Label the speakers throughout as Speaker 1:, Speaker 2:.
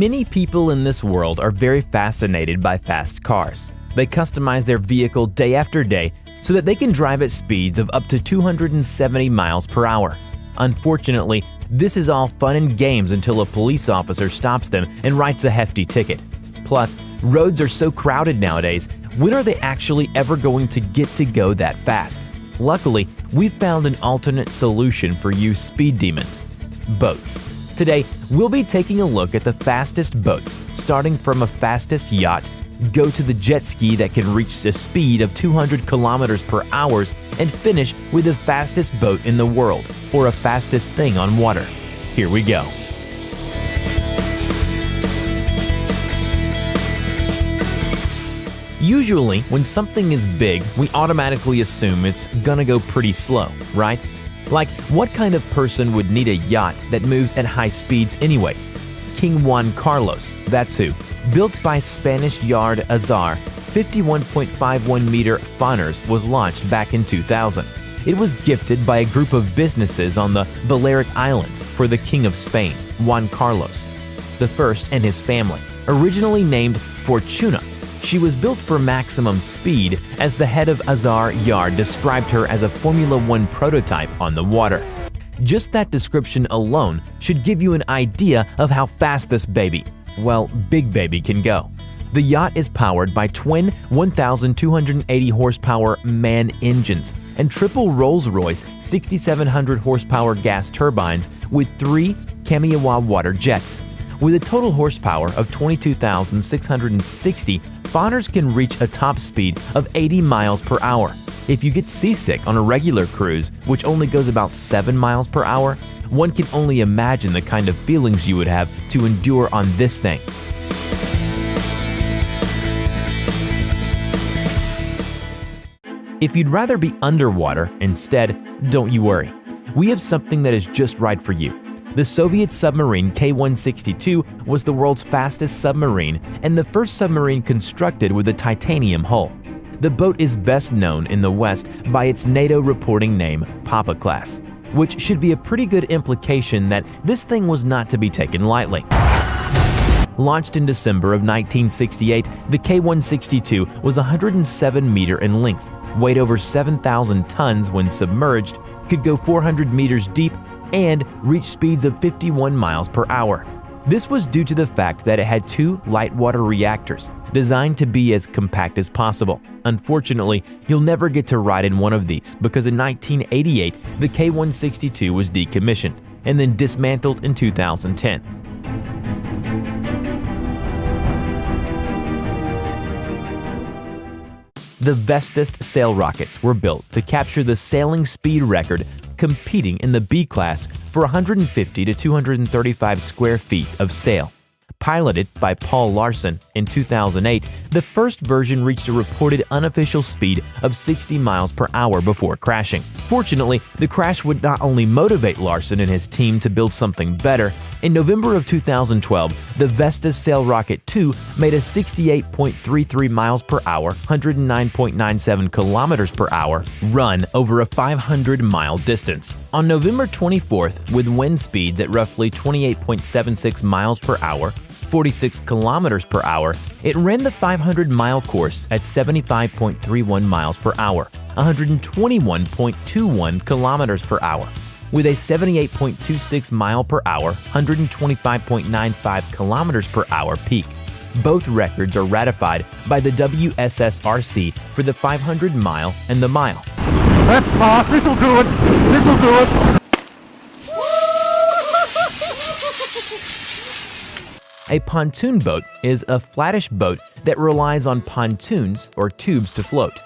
Speaker 1: Many people in this world are very fascinated by fast cars. They customize their vehicle day after day so that they can drive at speeds of up to 270 miles per hour. Unfortunately, this is all fun and games until a police officer stops them and writes a hefty ticket. Plus, roads are so crowded nowadays, when are they actually ever going to get to go that fast? Luckily, we've found an alternate solution for you speed demons: boats. Today, we'll be taking a look at the fastest boats, starting from a fastest yacht, go to the jet ski that can reach a speed of 200 kilometers per hour, and finish with the fastest boat in the world, or a fastest thing on water. Here we go. Usually, when something is big, we automatically assume it's gonna go pretty slow, right? Like, what kind of person would need a yacht that moves at high speeds anyways? King Juan Carlos, that's who. Built by Spanish yard Azar, 51.51-meter Foners was launched back in 2000. It was gifted by a group of businesses on the Balearic Islands for the King of Spain, Juan Carlos I, and his family. Originally named Fortuna, she was built for maximum speed, as the head of Azar Yard described her as a Formula One prototype on the water. Just that description alone should give you an idea of how fast this baby, well, big baby, can go. The yacht is powered by twin 1,280 horsepower MAN engines and triple Rolls-Royce 6,700 horsepower gas turbines with 3 Kamiyawa water jets. With a total horsepower of 22,660, Foners can reach a top speed of 80 miles per hour. If you get seasick on a regular cruise, which only goes about 7 miles per hour, one can only imagine the kind of feelings you would have to endure on this thing. If you'd rather be underwater instead, don't you worry. We have something that is just right for you. The Soviet submarine K-162 was the world's fastest submarine and the first submarine constructed with a titanium hull. The boat is best known in the West by its NATO reporting name, Papa Class, which should be a pretty good implication that this thing was not to be taken lightly. Launched in December of 1968, the K-162 was 107 meters in length, weighed over 7,000 tons when submerged, could go 400 meters deep, and reach speeds of 51 miles per hour. This was due to the fact that it had 2 light water reactors, designed to be as compact as possible. Unfortunately, you'll never get to ride in one of these because in 1988, the K-162 was decommissioned and then dismantled in 2010. The Vestas sail rockets were built to capture the sailing speed record, competing in the B class for 150 to 235 square feet of sail. Piloted by Paul Larsen in 2008, the first version reached a reported unofficial speed of 60 miles per hour before crashing. Fortunately, the crash would not only motivate Larsen and his team to build something better. In November of 2012, the Vestas Sail Rocket 2 made a 68.33 miles per hour, 109.97 kilometers per hour run over a 500-mile distance. On November 24th, with wind speeds at roughly 28.76 miles per hour, 46 kilometers per hour, it ran the 500-mile course at 75.31 miles per hour, 121.21 kilometers per hour. With a 78.26 mile per hour, 125.95 kilometers per hour peak. Both records are ratified by the WSSRC for the 500-mile and the mile.
Speaker 2: Let's pass, this'll do it, this'll do it.
Speaker 1: A pontoon boat is a flattish boat that relies on pontoons or tubes to float.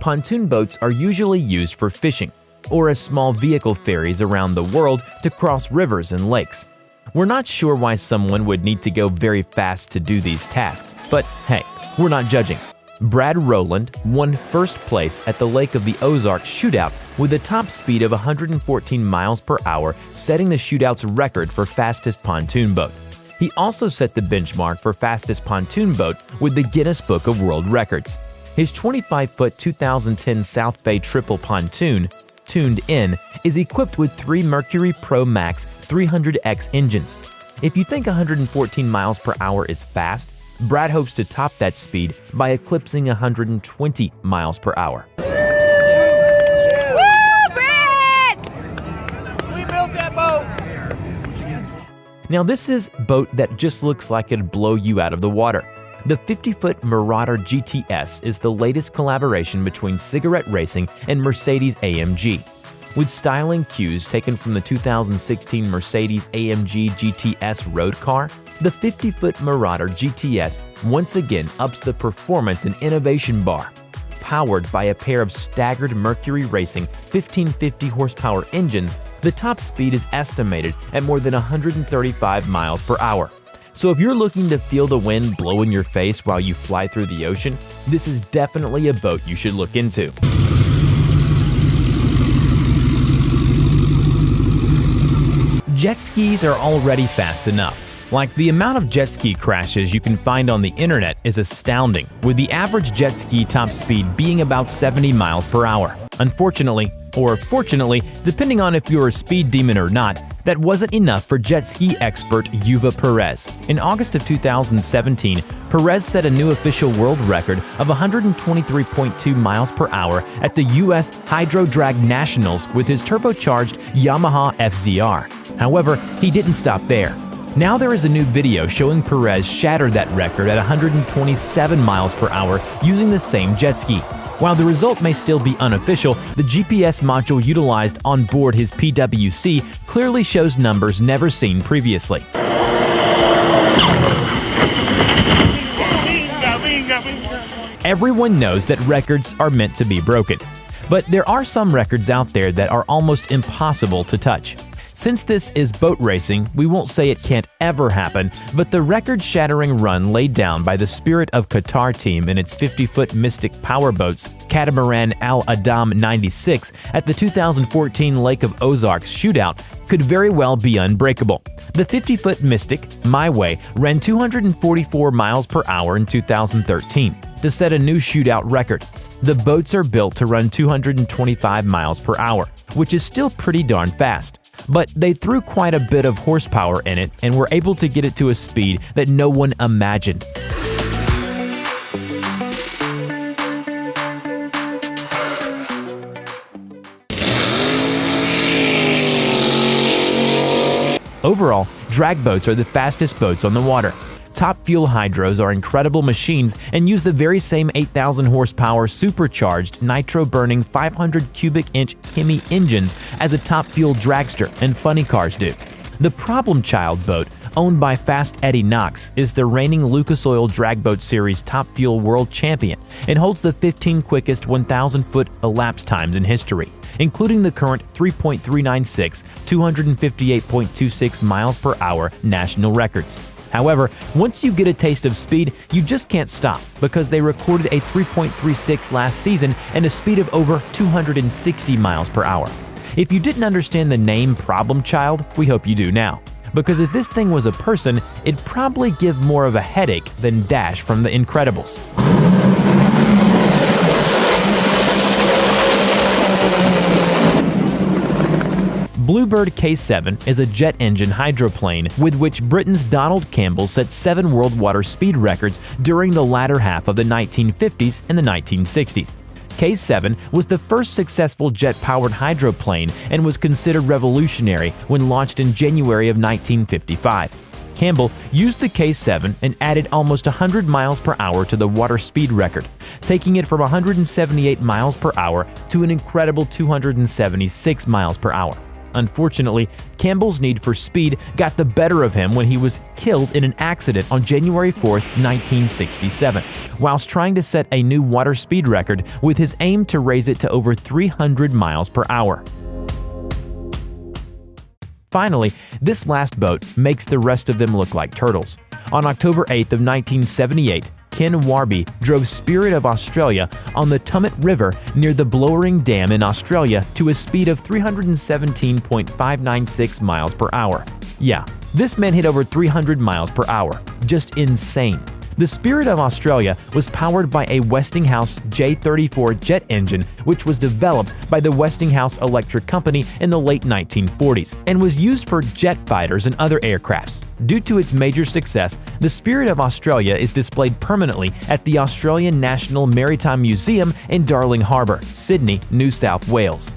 Speaker 1: Pontoon boats are usually used for fishing or as small vehicle ferries around the world to cross rivers and lakes. We're not sure why someone would need to go very fast to do these tasks, but hey, we're not judging. Brad Rowland won first place at the Lake of the Ozarks shootout with a top speed of 114 miles per hour, setting the shootout's record for fastest pontoon boat. He also set the benchmark for fastest pontoon boat with the Guinness Book of World Records. His 25-foot 2010 South Bay triple pontoon, tuned in, is equipped with 3 Mercury Pro Max 300X engines. If you think 114 miles per hour is fast, Brad hopes to top that speed by eclipsing 120 miles per hour.
Speaker 3: Woo, Brad!
Speaker 4: We built that boat!
Speaker 1: Now this is a boat that just looks like it'd blow you out of the water. The 50-foot Marauder GTS is the latest collaboration between Cigarette Racing and Mercedes-AMG. With styling cues taken from the 2016 Mercedes-AMG GTS road car, the 50-foot Marauder GTS once again ups the performance and innovation bar. Powered by a pair of staggered Mercury Racing 1550 horsepower engines, the top speed is estimated at more than 135 miles per hour. So if you're looking to feel the wind blow in your face while you fly through the ocean, this is definitely a boat you should look into. Jet skis are already fast enough. Like, the amount of jet ski crashes you can find on the internet is astounding, with the average jet ski top speed being about 70 miles per hour. Unfortunately, or fortunately, depending on if you're a speed demon or not, that wasn't enough for jet ski expert Yuva Perez. In August of 2017, Perez set a new official world record of 123.2 miles per hour at the US Hydro Drag Nationals with his turbocharged Yamaha FZR. However, he didn't stop there. Now there is a new video showing Perez shatter that record at 127 miles per hour using the same jet ski. While the result may still be unofficial, the GPS module utilized on board his PWC clearly shows numbers never seen previously. Everyone knows that records are meant to be broken, but there are some records out there that are almost impossible to touch. Since this is boat racing, we won't say it can't ever happen, but the record-shattering run laid down by the Spirit of Qatar team in its 50-foot Mystic powerboats Catamaran Al Adam 96 at the 2014 Lake of Ozarks shootout could very well be unbreakable. The 50-foot Mystic, My Way, ran 244 miles per hour in 2013 to set a new shootout record. The boats are built to run 225 miles per hour, which is still pretty darn fast. But they threw quite a bit of horsepower in it and were able to get it to a speed that no one imagined. Overall, drag boats are the fastest boats on the water. Top Fuel hydros are incredible machines and use the very same 8,000 horsepower supercharged nitro-burning 500 cubic inch Hemi engines as a Top Fuel dragster and funny cars do. The Problem Child boat, owned by Fast Eddie Knox, is the reigning Lucas Oil Drag Boat Series Top Fuel World Champion and holds the 15 quickest 1,000-foot elapsed times in history, including the current 3.396, 258.26 miles per hour national records. However, once you get a taste of speed, you just can't stop because they recorded a 3.36 last season and a speed of over 260 miles per hour. If you didn't understand the name Problem Child, we hope you do now. Because if this thing was a person, it'd probably give more of a headache than Dash from The Incredibles. Bluebird K7 is a jet engine hydroplane with which Britain's Donald Campbell set 7 world water speed records during the latter half of the 1950s and the 1960s. K7 was the first successful jet-powered hydroplane and was considered revolutionary when launched in January of 1955. Campbell used the K7 and added almost 100 miles per hour to the water speed record, taking it from 178 miles per hour to an incredible 276 miles per hour. Unfortunately, Campbell's need for speed got the better of him when he was killed in an accident on January 4, 1967, whilst trying to set a new water speed record with his aim to raise it to over 300 miles per hour. Finally, this last boat makes the rest of them look like turtles. On October 8th of 1978, Ken Warby drove Spirit of Australia on the Tumut River near the Blowering Dam in Australia to a speed of 317.596 miles per hour. Yeah, this man hit over 300 miles per hour. Just insane. The Spirit of Australia was powered by a Westinghouse J34 jet engine, which was developed by the Westinghouse Electric Company in the late 1940s and was used for jet fighters and other aircrafts. Due to its major success, the Spirit of Australia is displayed permanently at the Australian National Maritime Museum in Darling Harbour, Sydney, New South Wales.